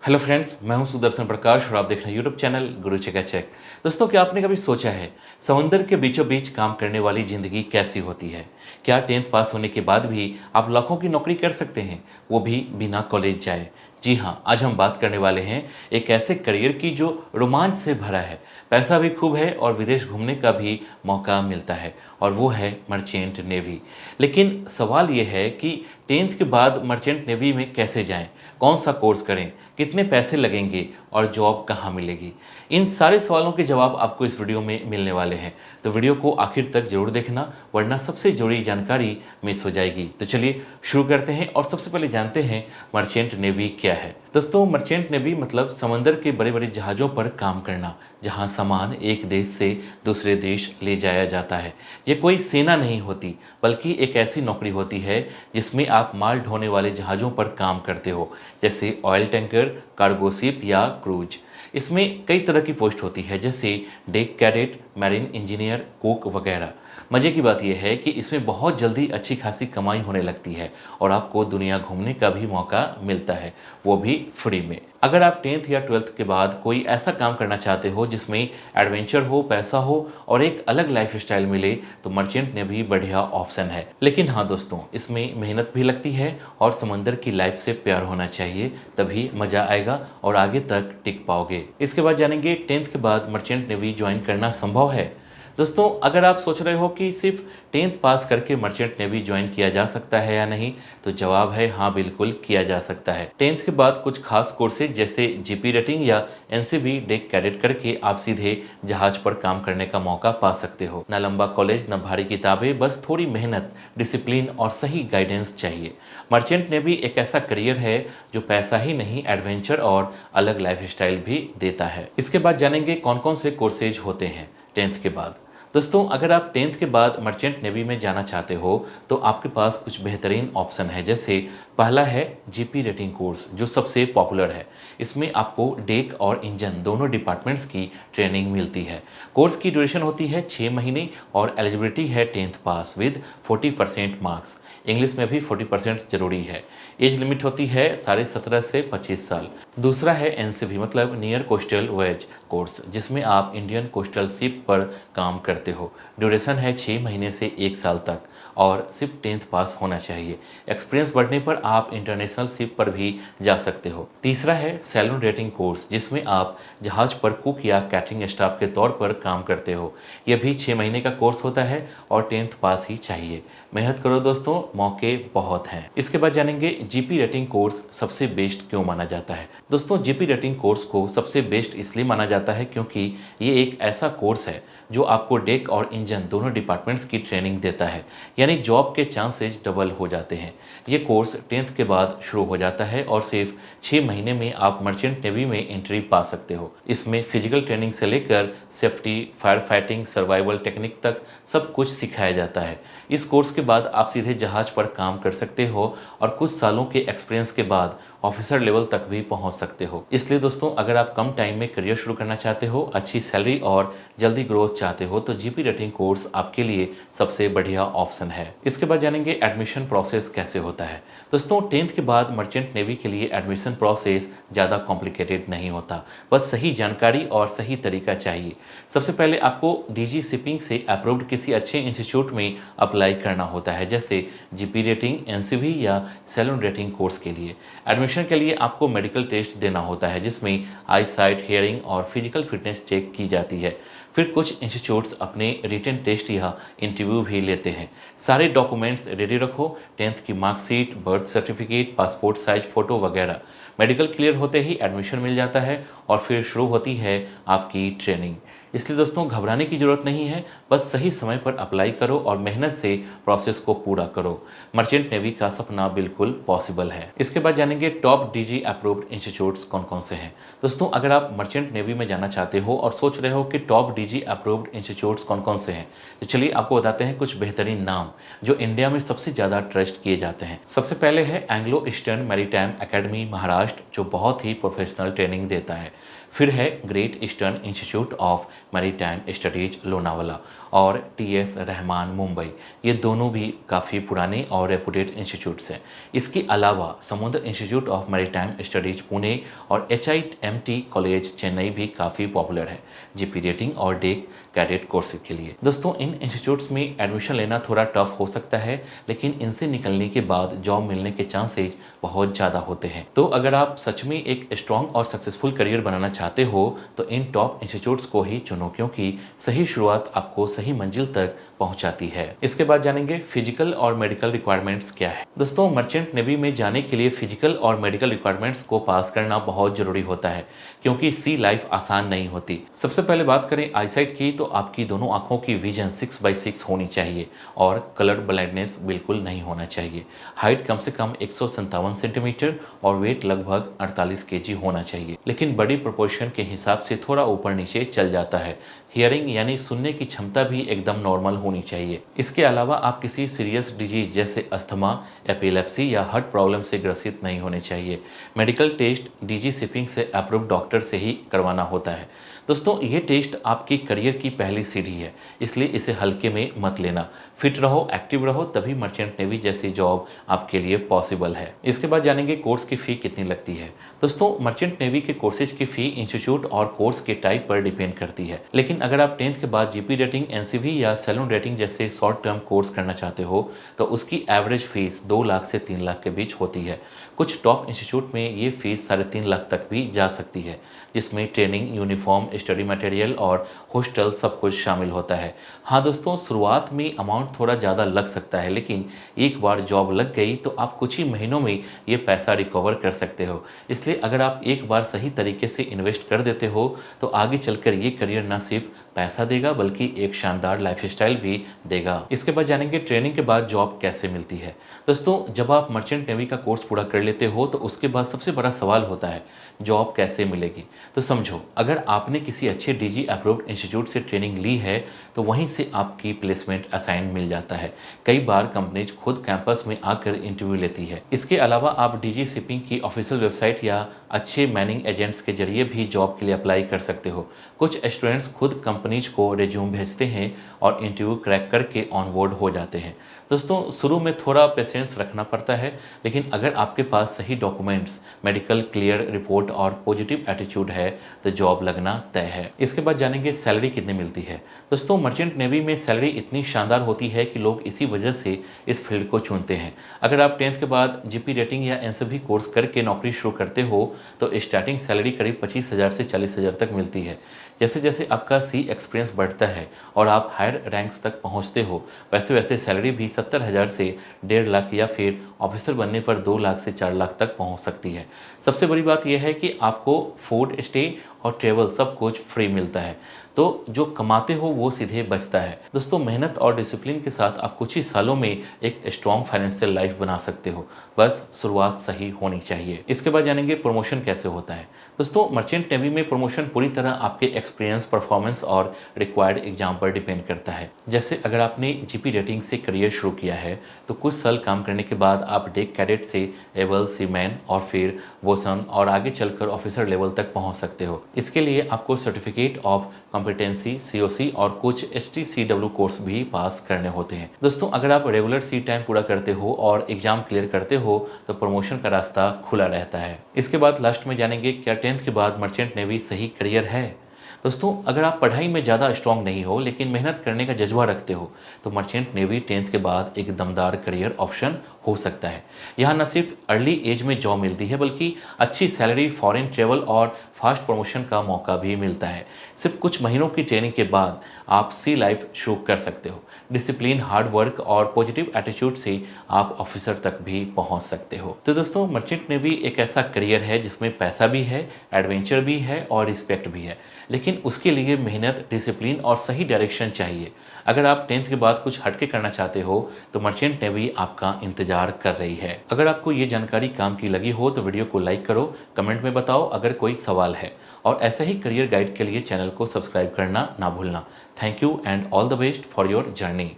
Hello friends, मैं हूं सुदर्शन प्रकाश और आप देख रहे हैं यूट्यूब चैनल गुरु चेक चेक। दोस्तों, क्या आपने कभी सोचा है समुंदर के बीचों बीच काम करने वाली ज़िंदगी कैसी होती है? क्या 10th पास होने के बाद भी आप लाखों की नौकरी कर सकते हैं, वो भी बिना कॉलेज जाए? जी हाँ, आज हम बात करने वाले हैं एक ऐसे करियर की जो रोमांच से भरा है, पैसा भी खूब है और विदेश घूमने का भी मौका मिलता है, और वो है मर्चेंट नेवी। लेकिन सवाल ये है कि 10th के बाद मर्चेंट नेवी में कैसे जाएं, कौन सा कोर्स करें, कितने पैसे लगेंगे और जॉब कहाँ मिलेगी? इन सारे सवालों के जवाब आपको इस वीडियो में मिलने वाले हैं। तो वीडियो को आखिर तक जरूर देखना, वरना सबसे जुड़ी जानकारी मिस हो जाएगी। तो चलिए शुरू करते हैं और सबसे पहले जानते हैं मर्चेंट नेवी क्या है। दोस्तों, मर्चेंट नेवी मतलब समंदर के बड़े बड़े जहाज़ों पर काम करना, जहां सामान एक देश से दूसरे देश ले जाया जाता है। ये कोई सेना नहीं होती, बल्कि एक ऐसी नौकरी होती है जिसमें आप माल ढोने वाले जहाज़ों पर काम करते हो, जैसे ऑयल टैंकर, कार्गो शिप या क्रूज। इसमें कई तरह की पोस्ट होती है, जैसे deck cadet, marine engineer, cook वगैरह। मज़े की बात यह है कि इसमें बहुत जल्दी अच्छी खासी कमाई होने लगती है और आपको दुनिया घूमने का भी मौका मिलता है, वो भी फ्री में। अगर आप 10th या 12th के बाद कोई ऐसा काम करना चाहते हो जिसमें एडवेंचर हो, पैसा हो और एक अलग लाइफ स्टाइल मिले, तो मर्चेंट ने भी बढ़िया ऑप्शन है। लेकिन हाँ दोस्तों, इसमें मेहनत भी लगती है और समंदर की लाइफ से प्यार होना चाहिए, तभी मज़ा आएगा और आगे तक टिक पाओगे। इसके बाद जानेंगे 10th के बाद मर्चेंट नेवी ज्वाइन करना संभव है। दोस्तों, अगर आप सोच रहे हो कि सिर्फ 10th पास करके मर्चेंट नेवी ज्वाइन किया जा सकता है या नहीं, तो जवाब है हाँ, बिल्कुल किया जा सकता है। 10th के बाद कुछ खास कोर्सेज जैसे जीपी रेटिंग या एनसीबी डेक कैडेट करके आप सीधे जहाज पर काम करने का मौका पा सकते हो। न लंबा कॉलेज, न भारी किताबें, बस थोड़ी मेहनत, डिसिप्लिन और सही गाइडेंस चाहिए। मर्चेंट नेवी एक ऐसा करियर है जो पैसा ही नहीं, एडवेंचर और अलग लाइफ स्टाइल भी देता है। इसके बाद जानेंगे कौन कौन से कोर्सेज होते हैं 10th के बाद। दोस्तों, अगर आप 10th के बाद मर्चेंट नेवी में जाना चाहते हो, तो आपके पास कुछ बेहतरीन ऑप्शन है। जैसे पहला है जीपी रेटिंग कोर्स, जो सबसे पॉपुलर है। इसमें आपको डेक और इंजन दोनों डिपार्टमेंट्स की ट्रेनिंग मिलती है। कोर्स की ड्यूरेशन होती है 6 महीने और एलिजिबिलिटी है 10th pass with 40% marks. English में भी 40% जरूरी है। एज लिमिट होती है 17.5 से 25 साल। दूसरा है एनसीवी मतलब नियर कोस्टल वॉयज कोर्स, जिसमें आप इंडियन कोस्टल शिप पर काम करते हो। ड्यूरेशन है 6 महीने से 1 साल तक और सिर्फ 10th पास होना चाहिए। एक्सपीरियंस बढ़ने पर आप इंटरनेशनल शिप पर भी जा सकते हो। तीसरा है सैलून रेटिंग कोर्स, जिसमें आप जहाज पर कुक या कैटरिंग स्टाफ के तौर पर काम करते हो। यह भी 6 महीने का कोर्स होता है और 10th पास ही चाहिए। मेहनत करो दोस्तों, मौके बहुत हैं। इसके बाद जानेंगे जीपी रेटिंग कोर्स सबसे बेस्ट क्यों माना जाता है। दोस्तों, जीपी रेटिंग कोर्स को सबसे बेस्ट इसलिए माना जाता है क्योंकि ये एक ऐसा कोर्स है जो आपको डेक और इंजन दोनों डिपार्टमेंट्स की ट्रेनिंग देता है, यानी जॉब के चांसेस डबल हो जाते हैं। ये कोर्स 10th के बाद शुरू हो जाता है और सिर्फ 6 महीने में आप मर्चेंट नेवी में एंट्री पा सकते हो। इसमें फिजिकल ट्रेनिंग से लेकर safety, fire fighting, survival technique तक सब कुछ सिखाया जाता है। इस कोर्स के बाद आप सीधे जहाज पर काम कर सकते हो और कुछ सालों के एक्सपीरियंस के बाद ऑफिसर लेवल तक भी पहुंच सकते हो। इसलिए दोस्तों, अगर आप कम टाइम में करियर शुरू करना चाहते हो, अच्छी सैलरी और जल्दी ग्रोथ चाहते हो, तो जीपी रेटिंग कोर्स आपके लिए सबसे बढ़िया ऑप्शन है। इसके बाद जानेंगे एडमिशन प्रोसेस कैसे होता है। दोस्तों, 10th के बाद मर्चेंट नेवी के लिए एडमिशन प्रोसेस ज़्यादा कॉम्प्लिकेटेड नहीं होता, बस सही जानकारी और सही तरीका चाहिए। सबसे पहले आपको डीजी शिपिंग से अप्रूव्ड किसी अच्छे इंस्टीट्यूट में अप्लाई करना होता है, जैसे जीपी रेटिंग, एनसीवी या सैलून रेटिंग कोर्स के लिए। एडमिशन के लिए आपको मेडिकल टेस्ट देना होता है, जिसमें आई साइट, हियरिंग और फिजिकल फिटनेस चेक की जाती है। फिर कुछ इंस्टीट्यूट्स अपने रिटन टेस्ट या इंटरव्यू भी लेते हैं। सारे डॉक्यूमेंट्स रेडी रखो, 10th की marksheet, birth certificate, passport size photo वगैरह। मेडिकल क्लियर होते ही एडमिशन मिल जाता है और फिर शुरू होती है आपकी ट्रेनिंग। इसलिए दोस्तों, घबराने की ज़रूरत नहीं है, बस सही समय पर अप्लाई करो और मेहनत से प्रोसेस को पूरा करो। मर्चेंट नेवी का सपना बिल्कुल पॉसिबल है। इसके बाद जानेंगे टॉप डीजी अप्रूव्ड इंस्टीट्यूट्स कौन कौन से हैं। दोस्तों, अगर आप मर्चेंट नेवी में जाना चाहते हो और सोच रहे हो कि टॉप डीजी अप्रूव्ड इंस्टीट्यूट्स कौन कौन से हैं, तो चलिए आपको बताते हैं कुछ बेहतरीन नाम जो इंडिया में सबसे ज़्यादा ट्रस्ट किए जाते हैं। सबसे पहले है Anglo eastern maritime academy Maharashtra, जो बहुत ही प्रोफेशनल ट्रेनिंग देता है। फिर है great eastern institute of maritime studies Lonavala, और टीएस रहमान मुंबई। ये दोनों भी काफ़ी पुराने और रेपुटेड इंस्टीट्यूट्स हैं। इसके अलावा समुद्र institute of maritime studies Pune और HIMT कॉलेज चेन्नई भी काफ़ी पॉपुलर है जीपी रेटिंग और डे कैडेट कोर्स के लिए। दोस्तों, इन इंस्टीट्यूट्स में एडमिशन लेना थोड़ा टफ हो सकता है, लेकिन इनसे निकलने के बाद जॉब मिलने के चांसेज बहुत ज़्यादा होते हैं। तो अगर आप सच में एक स्ट्रॉन्ग और सक्सेसफुल करियर बनाना चाहते हो तो इन टॉप इंस्टीट्यूट्स को ही चुनो, क्योंकि सही शुरुआत आपको सही मंजिल तक पहुंचाती है। इसके बाद जानेंगे फिजिकल और मेडिकल रिक्वायरमेंट्स क्या है। दोस्तों, मर्चेंट नेवी में जाने के लिए फिजिकल और मेडिकल रिक्वायरमेंट्स को पास करना बहुत जरूरी होता है, क्योंकि सी लाइफ आसान नहीं होती। सबसे पहले बात करें आईसाइट की, तो आपकी दोनों आंखों की विजन 6/6 होनी चाहिए और कलर ब्लाइंडनेस बिल्कुल नहीं होना चाहिए। हाइट कम से कम 157 सेंटीमीटर और वेट लगभग 48 केजी होना चाहिए, लेकिन बड़ी प्रोपोर्शन के हिसाब से थोड़ा ऊपर नीचे चल जाता है। हियरिंग यानी सुनने की क्षमता भी एकदम नॉर्मल होनी चाहिए। इसके अलावा आप किसी सीरियस डिजीज जैसे अस्थमा, एपिलेप्सी या हार्ट प्रॉब्लम से ग्रसित नहीं होने चाहिए। मेडिकल टेस्ट डीजी शिपिंग से अप्रूव्ड डॉक्टर से ही करवाना होता है। दोस्तों, ये टेस्ट आपकी करियर की पहली सीढ़ी है, इसलिए इसे हल्के में मत लेना। फिट रहो, एक्टिव रहो, तभी मर्चेंट नेवी जैसी जॉब आपके लिए पॉसिबल है। इसके बाद जानेंगे कोर्स की फ़ी कितनी लगती है। दोस्तों, मर्चेंट नेवी के कोर्सेज की फ़ी इंस्टीट्यूट और कोर्स के टाइप पर डिपेंड करती है, लेकिन अगर आप 10th के बाद जीपी रेटिंग, एनसीवी या सैलून रेटिंग जैसे शॉर्ट टर्म कोर्स करना चाहते हो तो उसकी एवरेज फीस 2 लाख से 3 लाख के बीच होती है। कुछ टॉप इंस्टीट्यूट में ये फीस 3.5 लाख तक भी जा सकती है, जिसमें ट्रेनिंग, यूनिफॉर्म, स्टडी मटेरियल और हॉस्टल सब कुछ शामिल होता है। हाँ दोस्तों, शुरुआत में अमाउंट थोड़ा ज़्यादा लग सकता है, लेकिन एक बार जॉब लग गई तो आप कुछ ही महीनों में ये पैसा रिकवर कर सकते हो। इसलिए अगर आप एक बार सही तरीके से इन्वेस्ट कर देते हो तो आगे चलकर ये करियर न सिर्फ पैसा देगा बल्कि एक शानदार लाइफस्टाइल भी देगा। इसके बाद जानेंगे ट्रेनिंग के बाद जॉब कैसे मिलती है। दोस्तों, जब आप मर्चेंट नेवी का कोर्स पूरा कर लेते हो तो उसके बाद सबसे बड़ा सवाल होता है जॉब कैसे मिलेगी। तो समझो, अगर आपने किसी अच्छे डीजी अप्रूव्ड इंस्टीट्यूट से ट्रेनिंग ली है तो वहीं से आपकी प्लेसमेंट असाइन मिल जाता है। कई बार कंपनीज खुद कैंपस में आकर इंटरव्यू लेती है। इसके अलावा आप डीजी शिपिंग की ऑफिशियल वेबसाइट या अच्छे मैनिंग एजेंट्स के जरिए भी जॉब के लिए अप्लाई कर सकते हो। कुछ स्टूडेंट्स खुद कंपनीज को रिज्यूम भेजते हैं और इंटरव्यू क्रैक करके ऑन बोर्ड हो जाते हैं। दोस्तों, शुरू में थोड़ा पेशेंस रखना पड़ता है, लेकिन अगर आपके पास सही डॉक्यूमेंट्स, मेडिकल क्लियर रिपोर्ट और पॉजिटिव एटीट्यूड है तो जॉब लगना तय है। इसके बाद जानेंगे सैलरी कितनी मिलती है। दोस्तों, मर्चेंट नेवी में सैलरी इतनी शानदार होती है कि लोग इसी वजह से इस फील्ड को चुनते हैं। अगर आप 10th के बाद जीपी रेटिंग या एनसीवी कोर्स करके नौकरी शुरू करते हो तो स्टार्टिंग सैलरी करीब 25,000 से 40,000 तक मिलती है। जैसे जैसे आपका सी एक्सपीरियंस बढ़ता है और आप हायर रैंक्स तक पहुंचते हो, वैसे वैसे सैलरी भी 70,000 से 1.5 लाख या फिर ऑफिसर बनने पर 2 लाख से 4 लाख तक पहुंच सकती है। सबसे बड़ी बात यह है कि आपको फूड, स्टे और ट्रेवल सब कुछ फ्री मिलता है, तो जो कमाते हो वो सीधे बचता है। दोस्तों, मेहनत और डिसिप्लिन के साथ आप कुछ ही सालों में एक स्ट्रॉन्ग फाइनेंशियल लाइफ बना सकते हो, बस शुरुआत सही होनी चाहिए। इसके बाद जानेंगे प्रमोशन कैसे होता है। दोस्तों, मर्चेंट नेवी में प्रमोशन पूरी तरह आपके एक्सपीरियंस, परफॉर्मेंस और रिक्वायर्ड एग्जाम पर डिपेंड करता है। जैसे अगर आपने जीपी रेटिंग से करियर शुरू किया है तो कुछ साल काम करने के बाद आप डेक कैडेट से एवल, सीमैन और फिर वोसन और आगे चलकर ऑफिसर लेवल तक पहुंच सकते हो। इसके लिए आपको सर्टिफिकेट ऑफ कॉम्पिटेंसी, सीओसी और कुछ STCW कोर्स भी पास करने होते हैं। दोस्तों, अगर आप रेगुलर सी टाइम पूरा करते हो और एग्जाम क्लियर करते हो तो प्रमोशन का रास्ता खुला रहता है। इसके बाद लास्ट में जानेंगे क्या 10th के बाद मर्चेंट नेवी सही करियर है। दोस्तों, अगर आप पढ़ाई में ज़्यादा स्ट्रांग नहीं हो लेकिन मेहनत करने का जज्बा रखते हो तो मर्चेंट नेवी 10th के बाद एक दमदार करियर ऑप्शन हो सकता है। यहाँ न सिर्फ अर्ली एज में जॉब मिलती है बल्कि अच्छी सैलरी, फॉरेन ट्रेवल और फास्ट प्रमोशन का मौका भी मिलता है। सिर्फ कुछ महीनों की ट्रेनिंग के बाद आप सी लाइफ शुरू कर सकते हो। डिसिप्लिन, हार्ड वर्क और पॉजिटिव एटीट्यूड से आप ऑफिसर तक भी पहुंच सकते हो। तो दोस्तों, मर्चेंट नेवी एक ऐसा करियर है जिसमें पैसा भी है, एडवेंचर भी है और रिस्पेक्ट भी है, लेकिन उसके लिए मेहनत, डिसिप्लिन और सही डायरेक्शन चाहिए। अगर आप 10th के बाद कुछ हटके करना चाहते हो तो मर्चेंट नेवी आपका इंतजार कर रही है। अगर आपको ये जानकारी काम की लगी हो तो वीडियो को लाइक करो, कमेंट में बताओ अगर कोई सवाल है, और ऐसे ही करियर गाइड के लिए चैनल को सब्सक्राइब करना ना भूलना। Thank you and all the best for your journey.